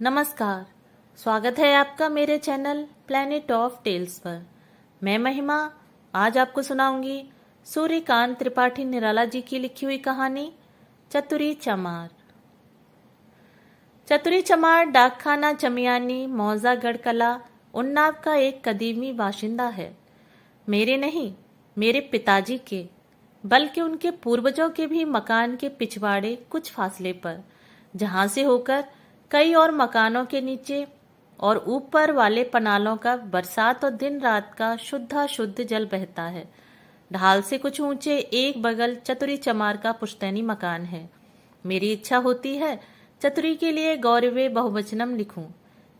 नमस्कार। स्वागत है आपका मेरे चैनल प्लैनेट ऑफ टेल्स पर। मैं महिमा आज आपको सुनाऊंगी सूर्यकांत त्रिपाठी निराला जी की लिखी हुई कहानी चतुरी चमार। चतुरी चमार डाकखाना चमियानी मौजा गढ़कला उन्नाव का एक कदीमी बाशिंदा है। मेरे नहीं, मेरे पिताजी के, बल्कि उनके पूर्वजों के भी मकान के पिछवाड़े कुछ फासले पर, जहां से होकर कई और मकानों के नीचे और ऊपर वाले पनालों का बरसात और दिन रात का शुद्ध जल बहता है। ढाल से कुछ ऊंचे एक बगल चतुरी चमार का पुश्तैनी मकान है। मेरी इच्छा होती है चतुरी के लिए गौरवे बहुवचनम लिखूं,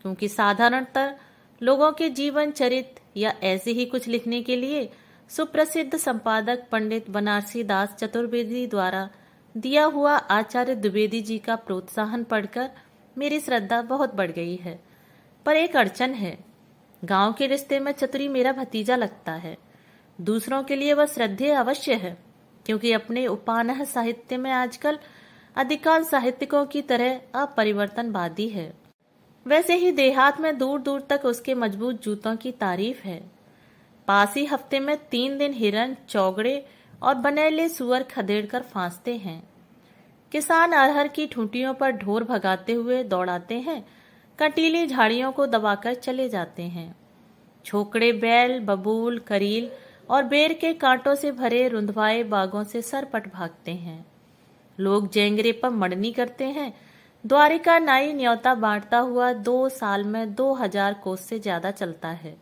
क्योंकि साधारणतः लोगों के जीवन चरित या ऐसे ही कुछ लिखने के लिए सुप्रसिद्ध संपादक पंडित बनारसी दास चतुर्वेदी द्वारा दिया हुआ आचार्य द्विवेदी जी का प्रोत्साहन पढ़कर मेरी श्रद्धा बहुत बढ़ गई है। पर एक अड़चन है। गांव के रिश्ते में चतुरी मेरा भतीजा लगता है। दूसरों के लिए वह श्रद्धेय अवश्य है, क्योंकि अपने उपानह साहित्य में आजकल अधिकांश साहित्यिकों की तरह अपरिवर्तनवादी है। वैसे ही देहात में दूर दूर तक उसके मजबूत जूतों की तारीफ है। पास ही हफ्ते में 3 दिन हिरन, चौगड़े और बनेले सुअर खदेड़ कर फांसते हैं। किसान अरहर की ठूंटियों पर ढोर भगाते हुए दौड़ाते हैं, कंटीली झाड़ियों को दबाकर चले जाते हैं। छोकड़े बैल, बबूल, करील और बेर के कांटों से भरे रुंधवाए बागों से सरपट भागते हैं। लोग जेंगरे पर मड़नी करते हैं। द्वारिका नाई न्योता बांटता हुआ 2 साल में 2000 कोस से ज्यादा चलता है।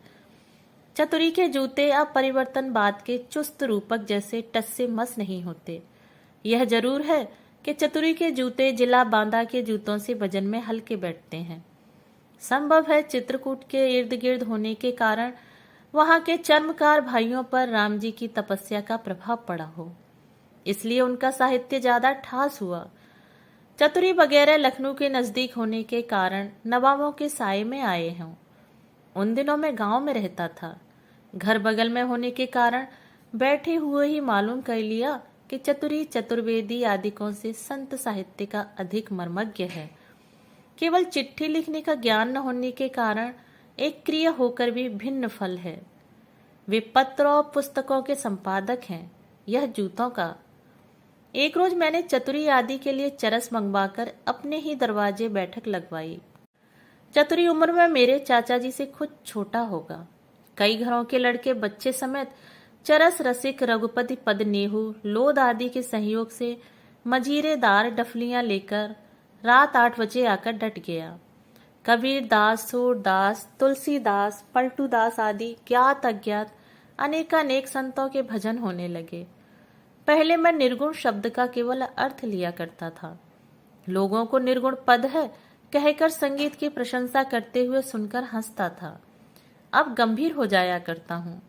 चतुरी के जूते अपरिवर्तनवाद के चुस्त रूपक जैसे टस से मस नहीं होते। यह जरूर है कि चतुरी के जूते जिला बांदा के जूतों से वजन में हल्के बैठते हैं। संभव है चित्रकूट के इर्द गिर्द होने के कारण वहां के चर्मकार भाइयों पर राम जी की तपस्या का प्रभाव पड़ा हो, इसलिए उनका साहित्य ज्यादा ठास हुआ। चतुरी वगैरह लखनऊ के नजदीक होने के कारण नवाबों के साये में आए हों। उन दिनों में गांव में रहता था। घर बगल में होने के कारण बैठे हुए ही मालूम कर लिया कि चतुरी चतुर्वेदी आदिकों से संत साहित्य का अधिक मर्मज्ञ है। केवल चिट्ठी लिखने का ज्ञान न होने के कारण एक क्रिया होकर भी भिन्न फल है। वे पत्र और पुस्तकों के संपादक हैं, यह जूतों का। एक रोज मैंने चतुरी आदि के लिए चरस मंगवाकर अपने ही दरवाजे बैठक लगवाई। चतुरी उम्र में मेरे चाचा जी से खुद छोटा होगा। कई घरों के लड़के बच्चे समेत चरस रसिक रघुपति पद नेहू लोद आदि के सहयोग से मजीरेदार डफलियां लेकर रात 8 बजे आकर डट गया। कबीर दास, सूरदास, तुलसीदास, पलटू दास आदि ज्ञात अज्ञात अनेकानेक संतों के भजन होने लगे। पहले मैं निर्गुण शब्द का केवल अर्थ लिया करता था। लोगों को निर्गुण पद है कहकर संगीत की प्रशंसा करते हुए सुनकर हंसता था। अब गंभीर हो जाया करता हूँ।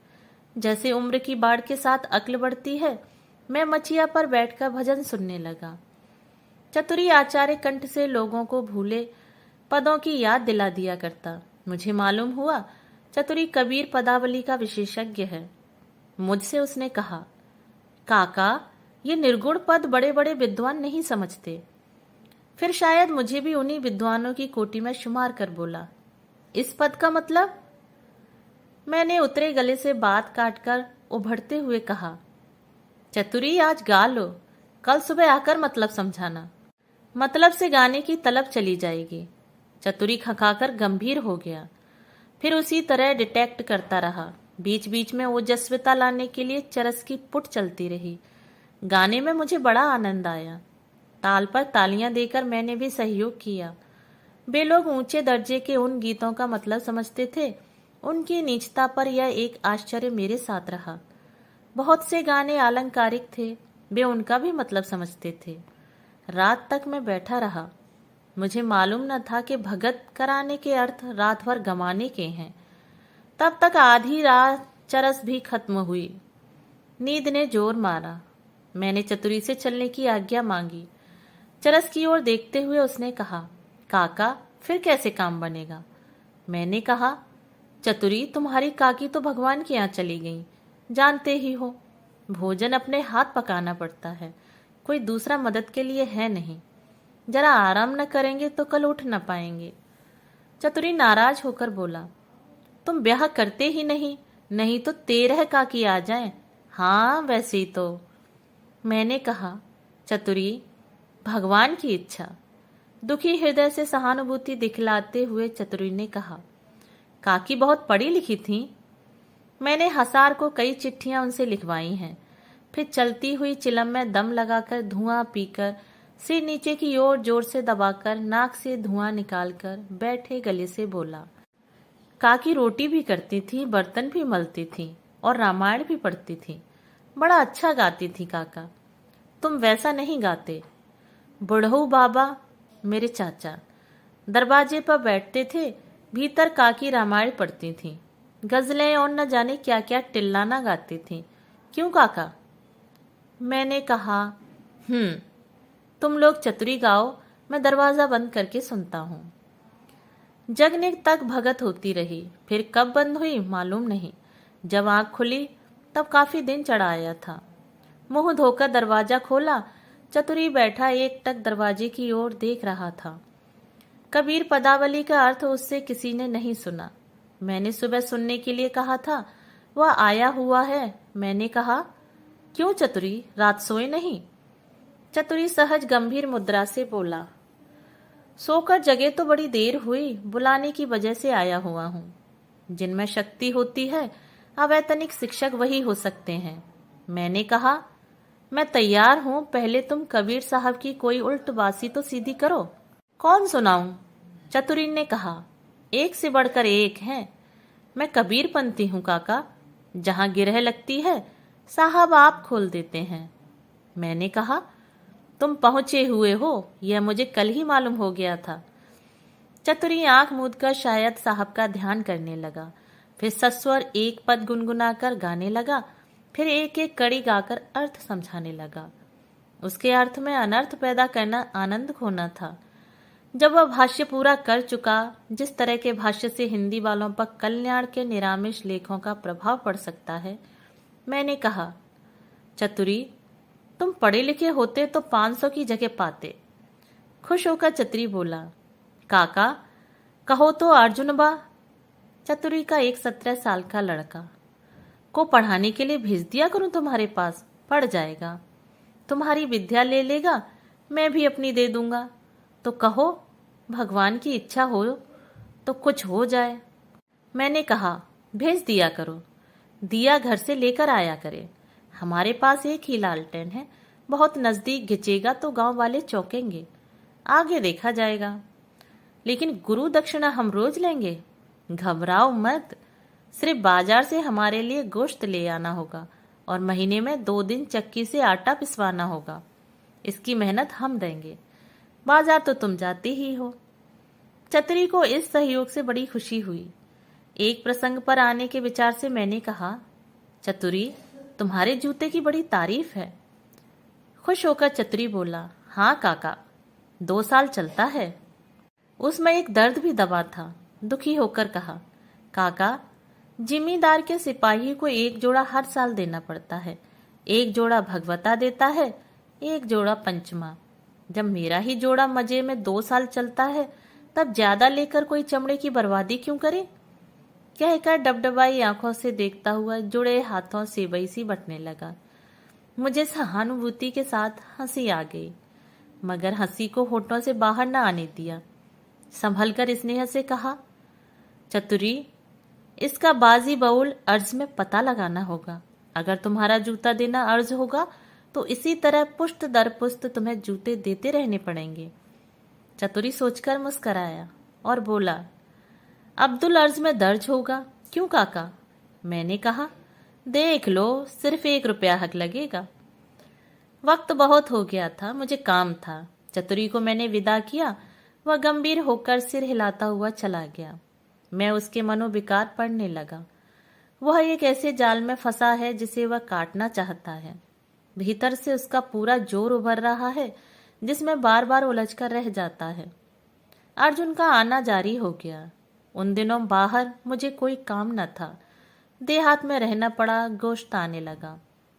जैसे उम्र की बाढ़ के साथ अक्ल बढ़ती है, मैं मचिया पर बैठकर भजन सुनने लगा। चतुरी आचार्य कंठ से लोगों को भूले पदों की याद दिला दिया करता। मुझे मालूम हुआ चतुरी कबीर पदावली का विशेषज्ञ है। मुझसे उसने कहा, काका, ये निर्गुण पद बड़े बड़े विद्वान नहीं समझते। फिर शायद मुझे भी उन्हीं विद्वानों की कोटि में शुमार कर बोला, इस पद का मतलब? मैंने उतरे गले से बात काटकर उभरते हुए कहा, चतुरी आज गा लो, कल सुबह आकर मतलब समझाना। मतलब से गाने की तलब चली जाएगी। चतुरी खखाकर गंभीर हो गया। फिर उसी तरह डिटेक्ट करता रहा। बीच बीच में ओजस्विता लाने के लिए चरस की पुट चलती रही। गाने में मुझे बड़ा आनंद आया। ताल पर तालियां देकर मैंने भी सहयोग किया। वे लोग ऊंचे दर्जे के उन गीतों का मतलब समझते थे। उनकी नीचता पर यह एक आश्चर्य मेरे साथ रहा। बहुत से गाने आलंकारिक थे, वे उनका भी मतलब समझते थे। रात तक मैं बैठा रहा। मुझे मालूम न था कि भगत कराने के अर्थ रात भर गंवाने के हैं। तब तक आधी रात चरस भी खत्म हुई। नींद ने जोर मारा। मैंने चतुरी से चलने की आज्ञा मांगी। चरस की ओर देखते हुए उसने कहा, काका, फिर कैसे काम बनेगा? मैंने कहा, चतुरी, तुम्हारी काकी तो भगवान के यहाँ चली गई, जानते ही हो। भोजन अपने हाथ पकाना पड़ता है, कोई दूसरा मदद के लिए है नहीं। जरा आराम न करेंगे तो कल उठ न पाएंगे। चतुरी नाराज होकर बोला, तुम ब्याह करते ही नहीं, नहीं तो 13 काकी आ जाएं। हाँ वैसे ही तो। मैंने कहा, चतुरी, भगवान की इच्छा। दुखी हृदय से सहानुभूति दिखलाते हुए चतुरी ने कहा, काकी बहुत पढ़ी लिखी थी। मैंने हसार को कई चिट्ठियां उनसे लिखवाई हैं। फिर चलती हुई चिलम में दम लगाकर धुआं पीकर, सिर नीचे की ओर जोर से दबाकर, नाक से धुआं निकालकर बैठे गले से बोला, काकी रोटी भी करती थी, बर्तन भी मलती थी और रामायण भी पढ़ती थी। बड़ा अच्छा गाती थी काका, तुम वैसा नहीं गाते। बुढ़ऊ बाबा, मेरे चाचा, दरवाजे पर बैठते थे। भीतर काकी रामायण पढ़ती थी, गजलें और न जाने क्या क्या टिल्लाना गाती थी। क्यों काका? मैंने कहा, तुम लोग चतुरी गाओ, मैं दरवाजा बंद करके सुनता हूं। जगने तक भगत होती रही, फिर कब बंद हुई मालूम नहीं। जब आंख खुली तब काफी दिन चढ़ा आया था। मुंह धोकर दरवाजा खोला, चतुरी बैठा एकटक दरवाजे की ओर देख रहा था। कबीर पदावली का अर्थ उससे किसी ने नहीं सुना। मैंने सुबह सुनने के लिए कहा था, वह आया हुआ है। मैंने कहा, क्यों चतुरी, रात सोए नहीं? चतुरी सहज गंभीर मुद्रा से बोला, सोकर जगे तो बड़ी देर हुई, बुलाने की वजह से आया हुआ हूं। जिनमें शक्ति होती है अवैतनिक शिक्षक वही हो सकते हैं। मैंने कहा, मैं तैयार हूं, पहले तुम कबीर साहब की कोई उल्ट बासी तो सीधी करो। कौन सुनाऊं? चतुरी ने कहा, एक से बढ़कर एक हैं। मैं कबीरपंथी हूं काका, जहां गिरह लगती है साहब आप खोल देते हैं। मैंने कहा, तुम पहुंचे हुए हो, यह मुझे कल ही मालूम हो गया था। चतुरी आंख मूंदकर शायद साहब का ध्यान करने लगा, फिर सस्वर एक पद गुनगुनाकर गाने लगा, फिर एक एक कड़ी गाकर अर्थ समझाने लगा। उसके अर्थ में अनर्थ पैदा करना आनंद खोना था। जब वह भाष्य पूरा कर चुका, जिस तरह के भाष्य से हिंदी वालों पर कल्याण के निरामिष लेखों का प्रभाव पड़ सकता है, मैंने कहा, चतुरी, तुम पढ़े लिखे होते तो 500 की जगह पाते। खुश होकर चतुरी बोला, काका कहो तो अर्जुन बा। चतुरी का एक 17 साल का लड़का को पढ़ाने के लिए भेज दिया करूं तुम्हारे पास, पढ़ जाएगा, तुम्हारी विद्या ले लेगा, मैं भी अपनी दे दूंगा। तो कहो, भगवान की इच्छा हो तो कुछ हो जाए। मैंने कहा, भेज दिया करो, दिया घर से लेकर आया करे। हमारे पास एक ही लालटेन है, बहुत नजदीक घिंचेगा तो गांव वाले चौंकेंगे, आगे देखा जाएगा। लेकिन गुरु दक्षिणा हम रोज लेंगे, घबराओ मत। सिर्फ बाजार से हमारे लिए गोश्त ले आना होगा और महीने में 2 दिन चक्की से आटा पिसवाना होगा। इसकी मेहनत हम देंगे, बाजार तो तुम जाती ही हो। चतुरी को इस सहयोग से बड़ी खुशी हुई। एक प्रसंग पर आने के विचार से मैंने कहा, चतुरी, तुम्हारे जूते की बड़ी तारीफ है। खुश होकर चतुरी बोला, हाँ काका, 2 साल चलता है। उसमें एक दर्द भी दबा था। दुखी होकर कहा, काका, जिम्मेदार के सिपाही को एक जोड़ा हर साल देना पड़ता है। एक जोड़ा भगवता देता है, एक जोड़ा पंचमा। जब मेरा ही जोड़ा मजे में 2 साल चलता है, तब ज्यादा लेकर कोई चमड़े की बर्बादी क्यों करे? कहकर डबडबाई आंखों से देखता हुआ जुड़े हाथों सेवई सी बटने लगा। मुझे सहानुभूति के साथ हंसी आ गई, मगर हंसी को होठों से बाहर न आने दिया। संभल कर स्नेह से कहा, चतुरी, इसका बाजी बउल अर्ज में पता लगाना होगा। अगर तुम्हारा जूता देना अर्ज होगा तो इसी तरह पुष्ट दर पुष्ट तुम्हें जूते देते रहने पड़ेंगे। चतुरी सोचकर मुस्कराया और बोला, अब्दुल अर्ज में दर्ज होगा। क्यों काका? मैंने कहा, देख लो, सिर्फ 1 रुपया हक लगेगा। वक्त बहुत हो गया था, मुझे काम था। चतुरी को मैंने विदा किया। वह गंभीर होकर सिर हिलाता हुआ चला गया। मैं उसके मनोविकार पढ़ने लगा। वह एक ऐसे जाल में फंसा है जिसे वह काटना चाहता है। भीतर से उसका पूरा जोर उभर रहा है, जिसमें बार बार उलझकर रह जाता है। अर्जुन का आना जारी हो गया। उन दिनों बाहर मुझे कोई काम न था। देहात में रहना पड़ा, गोश्त आने लगा।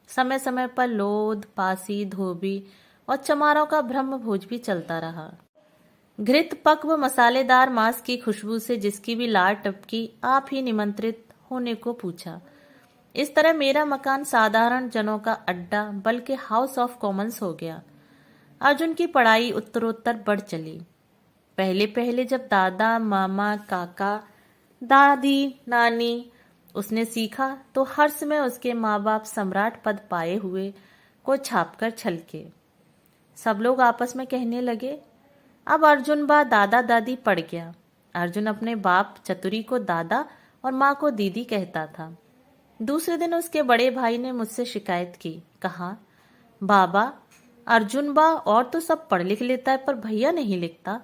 समय समय पर लोध, पासी, धोबी और चमारों का ब्रह्म भोज भी चलता रहा। घृत पक व मसालेदार मांस की खुशबू से जिसकी भी लार टपकी, आप ही निमंत्रित होने को पूछा। इस तरह मेरा मकान साधारण जनों का अड्डा बल्कि हाउस ऑफ कॉमन्स हो गया। अर्जुन की पढ़ाई उत्तरोत्तर बढ़ चली। पहले पहले जब दादा, मामा, काका, दादी, नानी उसने सीखा तो हर्ष में उसके माँ बाप सम्राट पद पाए हुए को छापकर छलके। सब लोग आपस में कहने लगे, अब अर्जुन बा दादा दादी पड़ गया। अर्जुन अपने बाप चतुरी को दादा और माँ को दीदी कहता था। दूसरे दिन उसके बड़े भाई ने मुझसे शिकायत की। कहा, बाबा अर्जुन बा और तो सब पढ़ लिख लेता है पर भैया नहीं लिखता।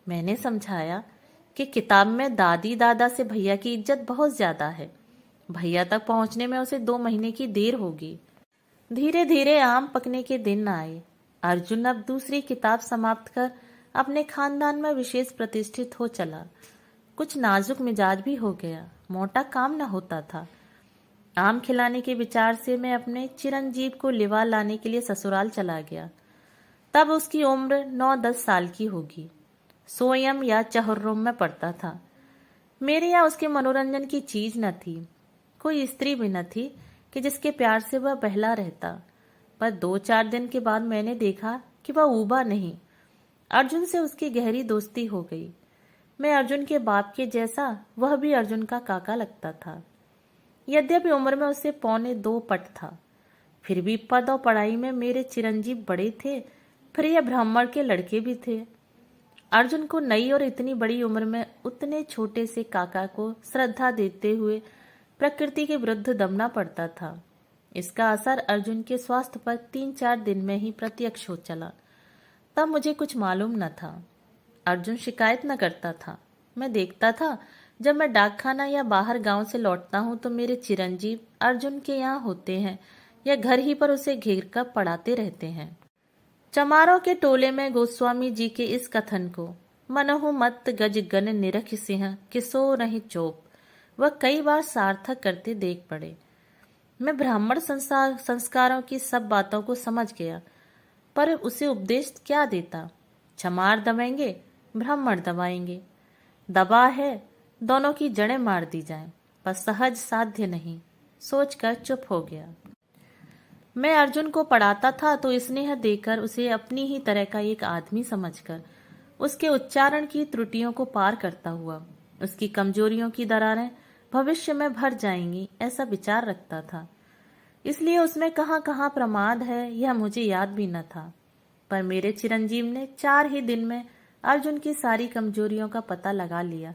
मैंने समझाया कि किताब में दादी दादा से भैया की इज्जत बहुत ज्यादा है। भैया तक पहुंचने में उसे 2 महीने की देर होगी। धीरे धीरे आम पकने के दिन आए। अर्जुन अब दूसरी किताब समाप्त कर अपने खानदान में विशेष प्रतिष्ठित हो चला। कुछ नाजुक मिजाज भी हो गया। मोटा काम न होता था। आम खिलाने के विचार से मैं अपने चिरंजीव को लिवा लाने के लिए ससुराल चला गया। तब उसकी उम्र 9-10 साल की होगी। सोयम या चहुर्रुम में पड़ता था। मेरे यहाँ उसके मनोरंजन की चीज न थी। कोई स्त्री भी न थी कि जिसके प्यार से वह बहला रहता। पर 2-4 दिन के बाद मैंने देखा कि वह ऊबा नहीं। अर्जुन से उसकी गहरी दोस्ती हो गई। मैं अर्जुन के बाप के जैसा, वह भी अर्जुन का काका लगता था। यद्यपि उम्र में उससे 1.25 पट था, फिर भी पद और पढ़ाई में मेरे चिरंजीव बड़े थे। फिर यह ब्राह्मण के लड़के भी थे। अर्जुन को नई और इतनी बड़ी उम्र में उतने छोटे से काका को श्रद्धा देते हुए प्रकृति के विरुद्ध दमना पड़ता था। इसका असर अर्जुन के स्वास्थ्य पर 3-4 दिन में ही प्रत्यक्ष हो चला। तब मुझे कुछ मालूम न था। अर्जुन शिकायत न करता था। मैं देखता था जब मैं डाकखाना या बाहर गांव से लौटता हूं तो मेरे चिरंजीव अर्जुन के यहाँ होते हैं या घर ही पर उसे घेर कर पढ़ाते रहते हैं। चमारों के टोले में गोस्वामी जी के इस कथन को, मनहु मत गज गन निरख सिंह किसो नहीं चोप, वह कई बार सार्थक करते देख पड़े। मैं ब्राह्मण संस्कारों की सब बातों को समझ गया, पर उसे उपदेश क्या देता। चमार दबाएंगे, ब्राह्मण दबाएंगे। दबा है दोनों की जड़ें मार दी जाएं, पर सहज साध्य नहीं, सोचकर चुप हो गया। मैं अर्जुन को पढ़ाता था तो स्नेह देकर उसे अपनी ही तरह का एक आदमी समझकर उसके उच्चारण की त्रुटियों को पार करता हुआ उसकी कमजोरियों की दरारें भविष्य में भर जाएंगी ऐसा विचार रखता था। इसलिए उसमें कहाँ कहाँ प्रमाद है यह मुझे याद भी न था। पर मेरे चिरंजीव ने 4 ही दिन में अर्जुन की सारी कमजोरियों का पता लगा लिया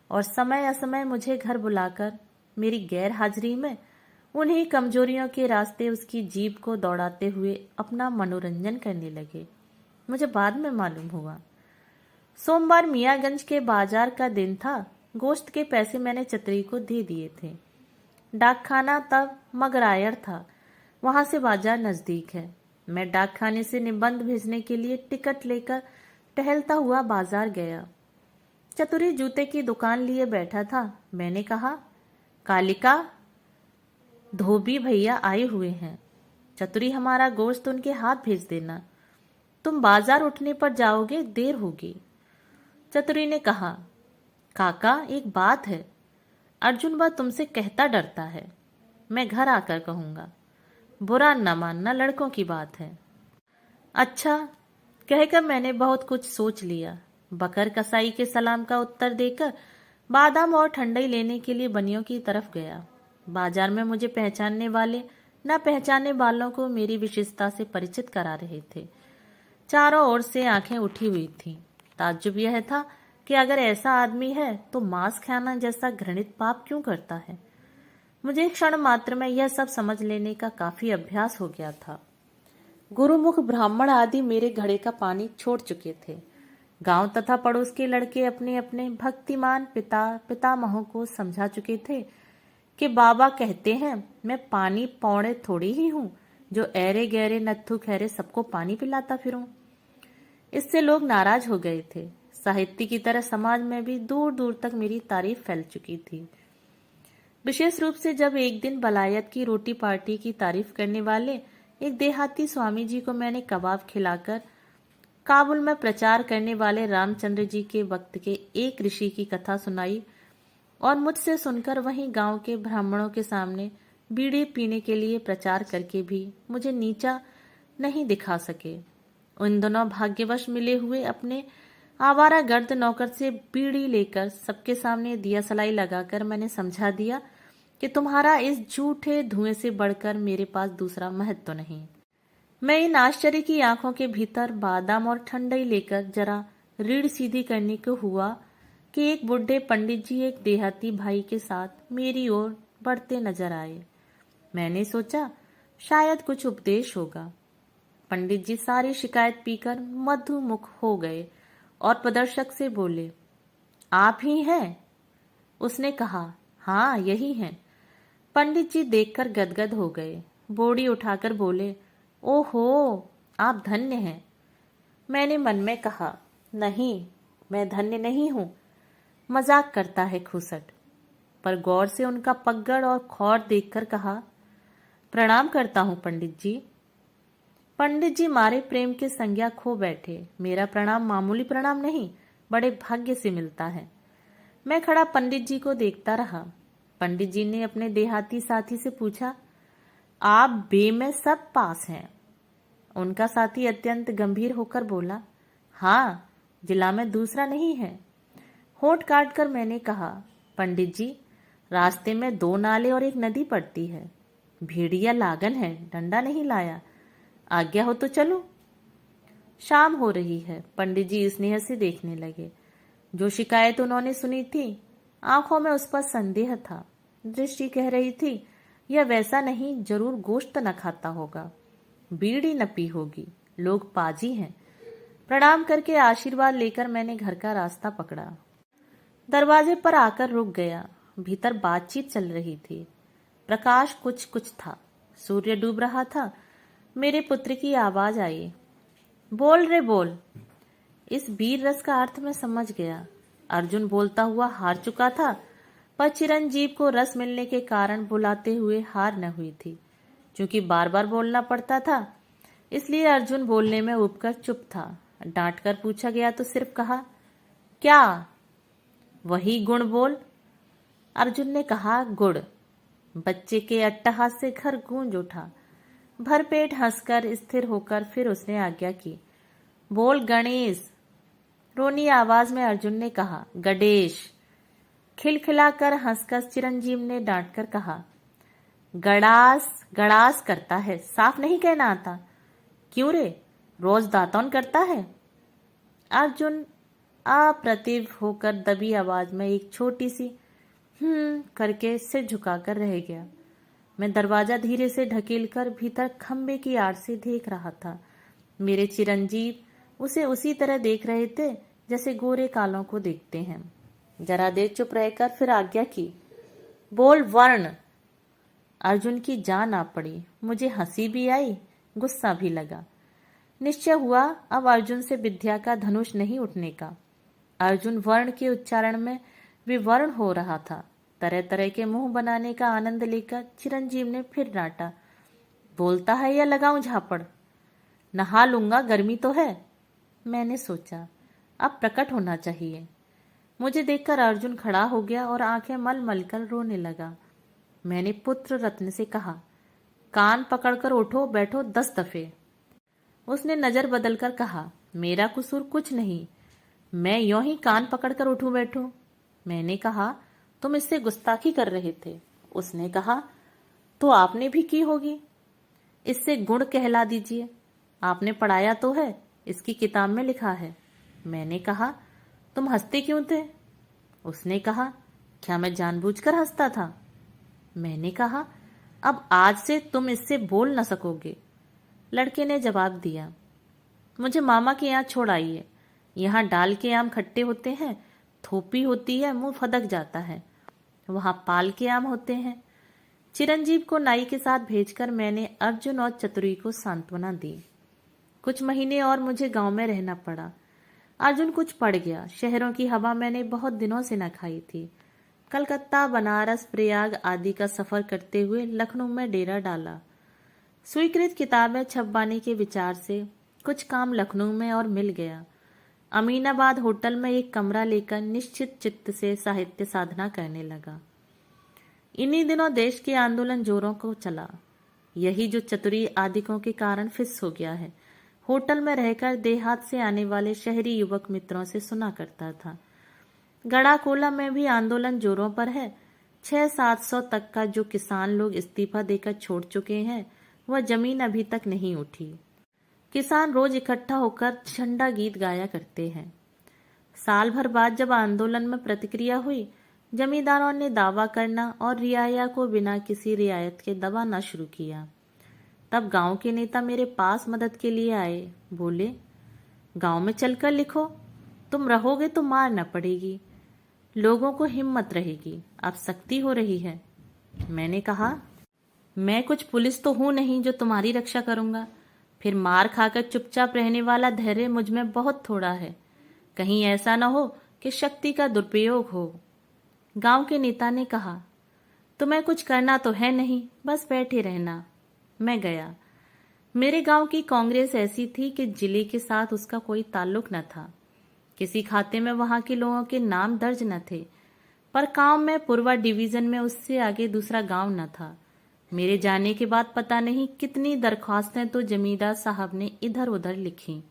और समय असमय मुझे घर बुलाकर मेरी गैर हाजिरी में उन्हीं कमजोरियों के रास्ते उसकी जीभ को दौड़ाते हुए अपना मनोरंजन करने लगे। मुझे बाद में मालूम हुआ। सोमवार मियागंज के बाजार का दिन था। गोश्त के पैसे मैंने चतरी को दे दिए थे। डाकखाना तब मगरायर था, वहां से बाजार नजदीक है। मैं डाकखाने से निबंध भेजने के लिए टिकट लेकर टहलता हुआ बाजार गया। चतुरी जूते की दुकान लिए बैठा था। मैंने कहा, कालिका, धोबी भैया आए हुए हैं। चतुरी हमारा गोश्त उनके हाथ भेज देना। तुम बाजार उठने पर जाओगे, देर होगी। चतुरी ने कहा, काका एक बात है। अर्जुन वह तुमसे कहता डरता है। मैं घर आकर कहूंगा। बुरा न मानना, लड़कों की बात है। अच्छा, कहकर मैंने बहुत कुछ सोच लिया। बकर कसाई के सलाम का उत्तर देकर बादाम और ठंडाई लेने के लिए बनियों की तरफ गया। बाजार में मुझे पहचानने वाले न पहचानने वालों को मेरी विशेषता से परिचित करा रहे थे। चारों ओर से आंखें उठी हुई थीं। ताज्जुब यह था कि अगर ऐसा आदमी है तो मांस खाना जैसा घृणित पाप क्यों करता है। मुझे क्षण मात्र में यह सब समझ लेने का काफी अभ्यास हो गया था। गुरुमुख ब्राह्मण आदि मेरे घड़े का पानी छोड़ चुके थे। गांव तथा पड़ोस के लड़के अपने अपने भक्तिमान पितामहों को समझा चुके थे कि बाबा कहते हैं मैं पानी पौड़े थोड़ी ही हूं जो ऐरे गहरे नत्थु खैरे सबको पानी पिलाता फिरूं। इससे लोग नाराज हो गए थे। साहित्य की तरह समाज में भी दूर दूर तक मेरी तारीफ फैल चुकी थी। विशेष रूप से जब एक दिन बलायत की रोटी पार्टी की तारीफ करने वाले एक देहाती स्वामी जी को मैंने कबाब खिलाकर काबुल में प्रचार करने वाले रामचंद्र जी के वक्त के एक ऋषि की कथा सुनाई और मुझसे सुनकर वहीं गांव के ब्राह्मणों के सामने बीड़ी पीने के लिए प्रचार करके भी मुझे नीचा नहीं दिखा सके। उन दोनों भाग्यवश मिले हुए अपने आवारा गर्द नौकर से बीड़ी लेकर सबके सामने दिया सलाई लगाकर मैंने समझा दिया कि तुम्हारा इस झूठे धुएं से बढ़कर मेरे पास दूसरा महत्व नहीं। मैं इन आश्चर्य की आंखों के भीतर बादाम और ठंडाई लेकर जरा रीढ़ सीधी करने को हुआ कि एक बुढ़े पंडित जी एक देहाती भाई के साथ मेरी ओर बढ़ते नजर आए। मैंने सोचा शायद कुछ उपदेश होगा। पंडित जी सारी शिकायत पीकर मधुमुख हो गए और प्रदर्शक से बोले, आप ही हैं? उसने कहा, हाँ यही हैं। पंडित जी देखकर गदगद हो गए, बोड़ी उठाकर बोले, ओहो आप धन्य हैं। मैंने मन में कहा, नहीं मैं धन्य नहीं हूं, मजाक करता है खूसट। पर गौर से उनका पगड़ और खौर देखकर कहा, प्रणाम करता हूं पंडित जी। पंडित जी मारे प्रेम के संज्ञा खो बैठे। मेरा प्रणाम मामूली प्रणाम नहीं, बड़े भाग्य से मिलता है। मैं खड़ा पंडित जी को देखता रहा। पंडित जी ने अपने देहाती साथी से पूछा, आप बे में सब पास हैं? उनका साथी अत्यंत गंभीर होकर बोला, हाँ जिला में दूसरा नहीं है। होठ काटकर मैंने कहा, पंडित जी रास्ते में 2 नाले और एक नदी पड़ती है, भेड़िया लागन है, डंडा नहीं लाया, आज्ञा हो तो चलो। शाम हो रही है। पंडित जी स्नेह से देखने लगे। जो शिकायत उन्होंने सुनी थी, आंखों में उस पर संदेह था। दृष्टि कह रही थी, यह वैसा नहीं, जरूर गोश्त न खाता होगा, बीड़ी न पी होगी, लोग पाजी हैं। प्रणाम करके आशीर्वाद लेकर मैंने घर का रास्ता पकड़ा। दरवाजे पर आकर रुक गया। भीतर बातचीत चल रही थी। प्रकाश कुछ कुछ था। सूर्य डूब रहा था। मेरे पुत्र की आवाज आई, बोल रे बोल। इस वीर रस का अर्थ मैं समझ गया। अर्जुन बोलता हुआ हार चुका था, पर चिरंजीव को रस मिलने के कारण बुलाते हुए हार न हुई थी। क्योंकि बार बार बोलना पड़ता था, इसलिए अर्जुन बोलने में उबकर चुप था। डांट कर पूछा गया तो सिर्फ कहा, क्या? वही गुण बोल। अर्जुन ने कहा, गुड़। बच्चे के अट्टहास से घर गूंज उठा। भरपेट हंसकर स्थिर होकर फिर उसने आज्ञा की, बोल गणेश। रोनी आवाज में अर्जुन ने कहा, गणेश। खिलखिलाकर हंसकर चिरंजीव ने डांटकर कहा, गड़ास गड़ास करता है, साफ नहीं कहना आता। क्यों रे, रोज दातौन करता है? अर्जुन अप्रतिभ होकर दबी आवाज में एक छोटी सी करके सिर झुकाकर रह गया। मैं दरवाजा धीरे से ढकेलकर भीतर खंबे की आड़ से देख रहा था। मेरे चिरंजीव उसे उसी तरह देख रहे थे जैसे गोरे कालों को देखते हैं। जरा देर चुप रहकर फिर आज्ञा की, बोल वर्ण। अर्जुन की जान आ पड़ी। मुझे हंसी भी आई, गुस्सा भी लगा। निश्चय हुआ अब अर्जुन से विद्या का धनुष नहीं उठने का। अर्जुन वर्ण के उच्चारण में विवर्ण हो रहा था। तरह तरह के मुंह बनाने का आनंद लेकर चिरंजीव ने फिर डांटा, बोलता है या लगाऊं झापड़? नहा लूंगा, गर्मी तो है। मैंने सोचा अब प्रकट होना चाहिए। मुझे देखकर अर्जुन खड़ा हो गया और आंखें मल मल कर रोने लगा। मैंने पुत्र रत्न से कहा, कान पकड़कर उठो बैठो 10 दफे। उसने नजर बदलकर कहा, मेरा कसूर कुछ नहीं, मैं यों ही कान पकड़कर उठूं बैठूं। मैंने कहा, तुम इससे गुस्ताखी कर रहे थे। उसने कहा, तो आपने भी की होगी। इससे गुण कहला दीजिए, आपने पढ़ाया तो है, इसकी किताब में लिखा है। मैंने कहा, तुम हंसते क्यों थे? उसने कहा, क्या मैं जानबूझकर हंसता था? मैंने कहा, अब आज से तुम इससे बोल न सकोगे। लड़के ने जवाब दिया, मुझे मामा के यहाँ छोड़ आइए। यहाँ डाल के आम खट्टे होते हैं, थोपी होती है, मुंह फदक जाता है। वहां पाल के आम होते हैं। चिरंजीव को नाई के साथ भेजकर मैंने अर्जुन और चतुरी को सांत्वना दी। कुछ महीने और मुझे गांव में रहना पड़ा। अर्जुन कुछ पड़ गया। शहरों की हवा मैंने बहुत दिनों से न खाई थी। कलकत्ता, बनारस, प्रयाग आदि का सफर करते हुए लखनऊ में डेरा डाला। स्वीकृत किताबें छपवाने के विचार से कुछ काम लखनऊ में और मिल गया। अमीनाबाद होटल में एक कमरा लेकर निश्चित चित्त से साहित्य साधना करने लगा। इन्हीं दिनों देश के आंदोलन जोरों को चला। यही जो चतुरी आदिकों के कारण फिस हो गया है, होटल में रहकर देहात से आने वाले शहरी युवक मित्रों से सुना करता था। गड़ा कोला में भी आंदोलन जोरों पर है। 600-700 तक का जो किसान लोग इस्तीफा देकर छोड़ चुके हैं, वह जमीन अभी तक नहीं उठी। किसान रोज इकट्ठा होकर झंडा गीत गाया करते हैं। साल भर बाद जब आंदोलन में प्रतिक्रिया हुई, जमींदारों ने दावा करना और रियाया को बिना किसी रियायत के दबाना शुरू किया। तब गांव के नेता मेरे पास मदद के लिए आए। बोले, गांव में चलकर लिखो, तुम रहोगे तो मार न पड़ेगी, लोगों को हिम्मत रहेगी, अब सख्ती हो रही है। मैंने कहा, मैं कुछ पुलिस तो हूं नहीं जो तुम्हारी रक्षा करूंगा। फिर मार खाकर चुपचाप रहने वाला धैर्य मुझ में बहुत थोड़ा है। कहीं ऐसा न हो कि शक्ति का दुरुपयोग हो। गांव के नेता ने कहा, तुम्हें कुछ करना तो है नहीं, बस बैठे रहना। मैं गया। मेरे गांव की कांग्रेस ऐसी थी कि जिले के साथ उसका कोई ताल्लुक न था। किसी खाते में वहां के लोगों के नाम दर्ज न थे, पर गांव में पूर्वा डिवीजन में उससे आगे दूसरा गांव न था। मेरे जाने के बाद पता नहीं कितनी दरख्वास्तें तो जमींदार साहब ने इधर उधर लिखी।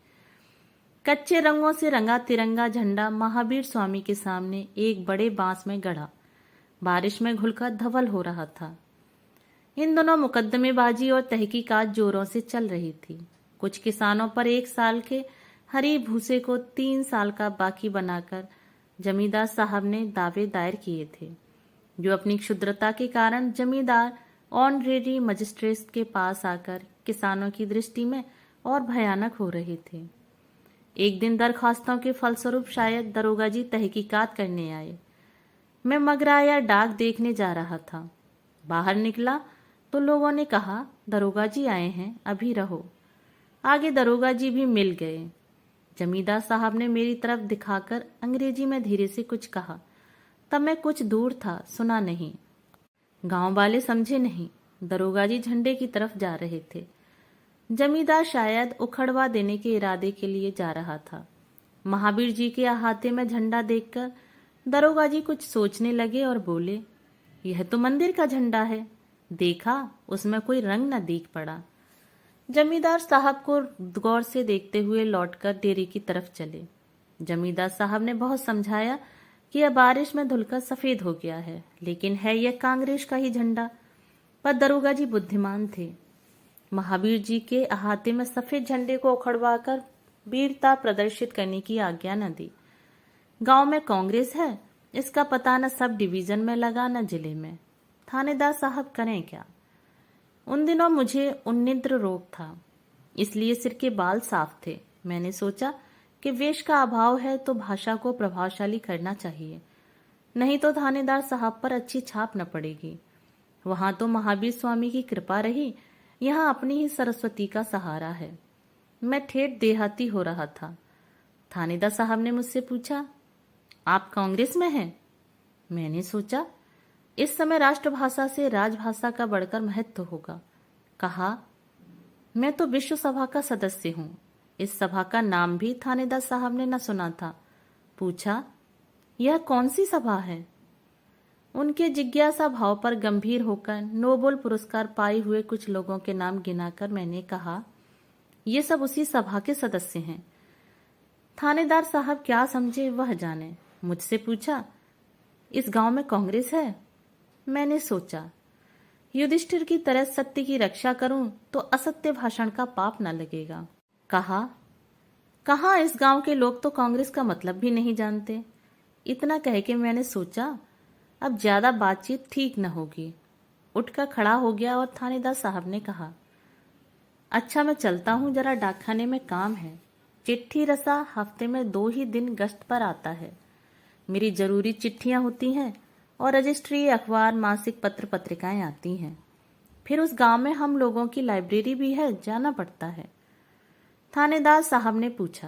कच्चे रंगों से रंगा तिरंगा झंडा महावीर स्वामी के सामने एक बड़े बांस में गड़ा, बारिश में घुलकर धवल हो रहा था। इन दोनों मुकदमेबाजी और तहकीकात जोरों से चल रही थी। कुछ किसानों पर 1 साल के हरी भूसे को 3 साल का बाकी बनाकर जमींदार साहब ने दावे दायर किए थे, जो अपनी क्षुद्रता के कारण जमींदार ऑनरेरी मजिस्ट्रेट के पास आकर किसानों की दृष्टि में और भयानक हो रहे थे। एक दिन दरखास्तों के फलस्वरूप शायद दरोगा जी तहकीकात करने आए। मैं मगरा या डाक देखने जा रहा था। बाहर निकला तो लोगों ने कहा, दरोगा जी आए हैं, अभी रहो। आगे दरोगा जी भी मिल गए। जमींदार साहब ने मेरी तरफ दिखाकर अंग्रेजी में धीरे से कुछ कहा। तब मैं कुछ दूर था, सुना नहीं। गांव वाले समझे नहीं। दरोगा जी झंडे की तरफ जा रहे थे। जमींदार शायद उखड़वा देने के इरादे के लिए जा रहा था। महावीर जी के अहाते में झंडा देखकर दरोगा जी कुछ सोचने लगे और बोले, यह तो मंदिर का झंडा है। देखा, उसमें कोई रंग न दिख पड़ा। जमींदार साहब को गौर से देखते हुए लौटकर डेरे की तरफ चले। जमींदार साहब ने बहुत समझाया कि यह बारिश में धुलकर सफेद हो गया है, लेकिन है यह कांग्रेस का ही झंडा। पर दरोगा जी बुद्धिमान थे। महावीर जी के अहाते में सफेद झंडे को उखड़वाकर वीरता प्रदर्शित करने की आज्ञा न दी। गांव में कांग्रेस है, इसका पता न सब डिवीजन में लगा न जिले में। थानेदार साहब करें क्या? उन दिनों मुझे उन्निद्र रोग था, इसलिए सिर के बाल साफ थे। मैंने सोचा कि वेश का अभाव है तो भाषा को प्रभावशाली करना चाहिए, नहीं तो थानेदार साहब पर अच्छी छाप न पड़ेगी। वहां तो महावीर स्वामी की कृपा रही, यहाँ अपनी ही सरस्वती का सहारा है। मैं ठेठ देहाती हो रहा था। थानेदार साहब ने मुझसे पूछा, आप कांग्रेस में हैं? मैंने सोचा इस समय राष्ट्रभाषा से राजभाषा का बढ़कर महत्व होगा। कहा, मैं तो विश्व सभा का सदस्य हूं। इस सभा का नाम भी थानेदार साहब ने न सुना था। पूछा, यह कौन सी सभा है? उनके जिज्ञासा भाव पर गंभीर होकर नोबेल पुरस्कार पाए हुए कुछ लोगों के नाम गिनाकर मैंने कहा, ये सब उसी सभा के सदस्य हैं। थानेदार साहब क्या समझे वह जाने। मुझसे पूछा, इस गांव में कांग्रेस है? मैंने सोचा, युधिष्ठिर की तरह सत्य की रक्षा करूं तो असत्य भाषण का पाप न लगेगा। कहा इस गांव के लोग तो कांग्रेस का मतलब भी नहीं जानते। इतना कह के मैंने सोचा अब ज्यादा बातचीत ठीक न होगी। उठकर खड़ा हो गया और थानेदार साहब ने कहा, अच्छा मैं चलता हूं, जरा डाकखाने में काम है। चिट्ठी रसा हफ्ते में 2 ही दिन गश्त पर आता है। मेरी जरूरी चिट्ठियां होती हैं और रजिस्ट्री, अखबार, मासिक पत्र पत्रिकाएं आती हैं। फिर उस गांव में हम लोगों की लाइब्रेरी भी है, जाना पड़ता है। थानेदार साहब ने पूछा,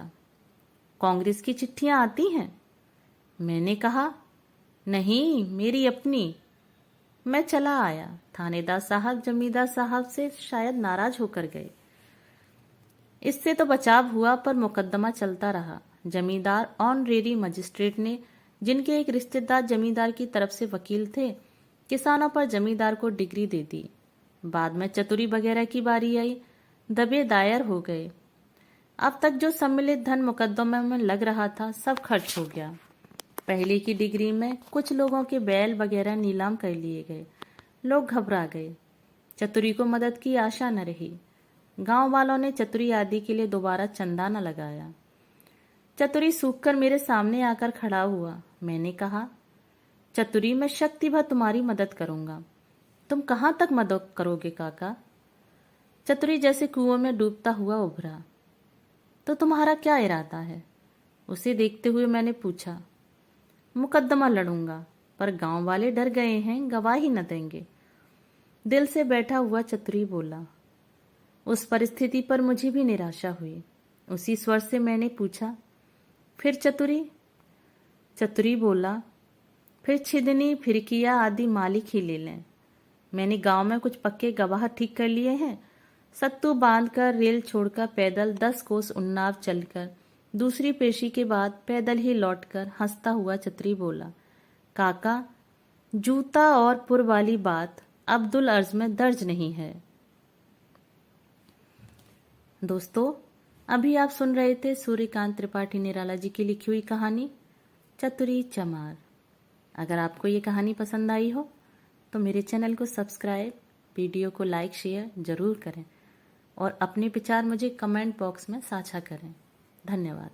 कांग्रेस की चिट्ठियां आती हैं? मैंने कहा, नहीं, मेरी अपनी। मैं चला आया। थानेदार साहब जमींदार साहब से शायद नाराज होकर गए। इससे तो बचाव हुआ, पर मुकदमा चलता रहा। जमींदार ऑनरेरी मजिस्ट्रेट ने, जिनके एक रिश्तेदार जमींदार की तरफ से वकील थे, किसानों पर जमींदार को डिग्री दे दी। बाद में चतुरी वगैरह की बारी आई, दबे दायर हो गए। अब तक जो सम्मिलित धन मुकदमे में लग रहा था, सब खर्च हो गया। पहले की डिग्री में कुछ लोगों के बैल वगैरह नीलाम कर लिए गए। लोग घबरा गए। चतुरी को मदद की आशा न रही। गांव वालों ने चतुरी आदि के लिए दोबारा चंदा न लगाया। चतुरी सूखकर मेरे सामने आकर खड़ा हुआ। मैंने कहा, चतुरी, मैं शक्ति भर तुम्हारी मदद करूंगा। तुम कहाँ तक मदद करोगे काका? चतुरी जैसे कुएं में डूबता हुआ उभरा। तो तुम्हारा क्या इरादा है? उसे देखते हुए मैंने पूछा। मुकदमा लड़ूंगा, पर गांव वाले डर गए हैं, गवाही न देंगे। दिल से बैठा हुआ चतुरी बोला। उस परिस्थिति पर मुझे भी निराशा हुई। उसी स्वर से मैंने पूछा, फिर चतुरी? चतुरी बोला, फिर छिदनी फिरकिया आदि मालिक ही ले लें। मैंने गांव में कुछ पक्के गवाह ठीक कर लिए हैं। सत्तू बांधकर, रेल छोड़कर, पैदल 10 कोस उन्नाव चलकर, दूसरी पेशी के बाद पैदल ही लौटकर हंसता हुआ चतुरी बोला, काका, जूता और पुर वाली बात अब्दुल अर्ज में दर्ज नहीं है। दोस्तों, अभी आप सुन रहे थे सूर्यकांत त्रिपाठी निराला जी की लिखी हुई कहानी चतुरी चमार। अगर आपको ये कहानी पसंद आई हो तो मेरे चैनल को सब्सक्राइब, वीडियो को लाइक शेयर जरूर करें और अपने विचार मुझे कमेंट बॉक्स में साझा करें। धन्यवाद।